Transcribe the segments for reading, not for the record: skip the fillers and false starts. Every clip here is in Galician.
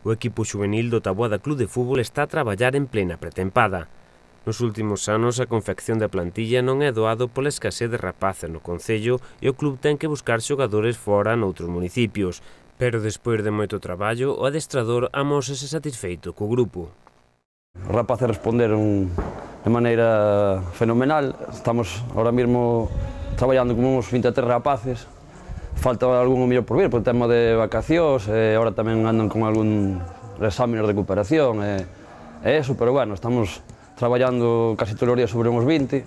O equipo xuvenil do Taboada Club de Fútbol está a traballar en plena pretempada. Nos últimos anos a confección da plantilla non é doado pola escasez de rapaces no concello e o club ten que buscar xogadores fora noutros municipios. Pero despois de moito traballo, o adestrador amósase satisfeito co grupo. Os rapaces responderon de maneira fenomenal. Estamos ahora mesmo traballando con uns 23 rapaces. Falta algún mellor por vir, por tema de vacacións, ahora tamén andan con algún examen de recuperación e eso, pero bueno, estamos traballando casi todos os días sobre uns 20.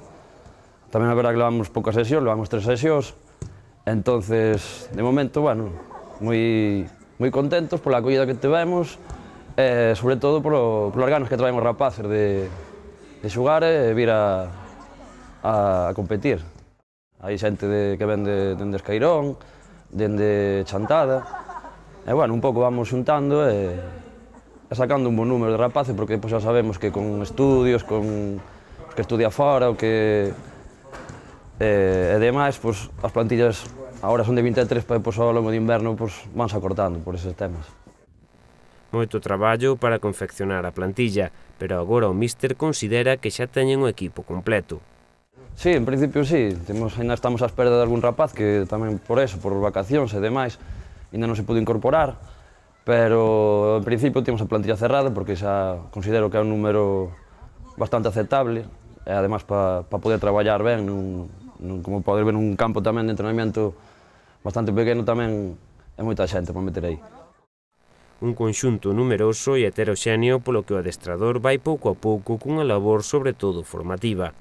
Tamén a verdad que levamos poucas sesións, levamos 3 sesións, entonces, de momento, bueno, moi contentos pola acollida que tivemos e, sobre todo, polas ganas que traen os rapaces de xogar e vir a competir. Hai xente que ven dende Escairón, dende Chantada, e, bueno, un pouco vamos xuntando e sacando un bon número de rapaces, porque depois xa sabemos que con estudios, con os que estudia fora, o que e demais, pois, as plantillas agora son de 23, pero depois ao longo de inverno vanse acortando por eses temas. Moito traballo para confeccionar a plantilla, pero agora o míster considera que xa teñen o equipo completo. Sí, en principio sí, ainda estamos á espera de algún rapaz que tamén por eso, por vacacións e demais, ainda non se pudo incorporar, pero en principio temos a plantilla cerrada porque xa considero que é un número bastante aceptable e además para poder traballar ben, como poder ver un campo tamén de entrenamiento bastante pequeno tamén é moita xente para meter aí. Un conxunto numeroso e heteroxéneo polo que o adestrador vai pouco a pouco cunha labor sobre todo formativa.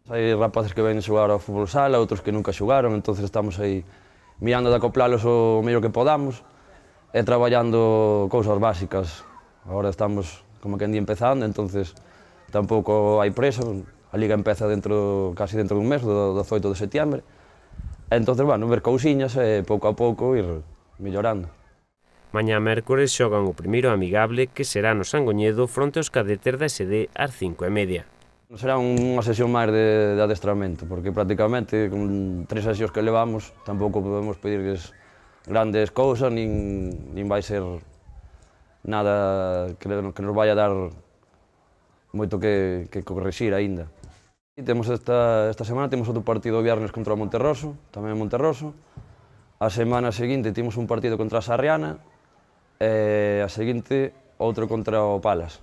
Hai rapaces que ven xogar ao fútbol sala, outros que nunca xogaron, entonces estamos aí mirando de acoplalos o mellor que podamos e traballando cousas básicas. Agora estamos, como quen di, empezando, entonces tampouco hai preso, a liga empeza casi dentro dun mes, do 18 de setiembre, entonces, bueno, ver cousiñas e pouco a pouco ir mellorando. Mañá mércores xogan o primeiro amigable que será no Sangoñedo fronte aos cadetes da SD ás 5:30. Será unha sesión máis de adestramento, porque prácticamente con 3 sesións que levamos tampouco podemos pedirles grandes cousas, nin vai ser nada que nos vai a dar moito que corrixir aínda. Temos esta semana temos outro partido o viernes contra o Monterroso, tamén en Monterroso. A semana seguinte temos un partido contra a Sarriana e a seguinte outro contra o Palas.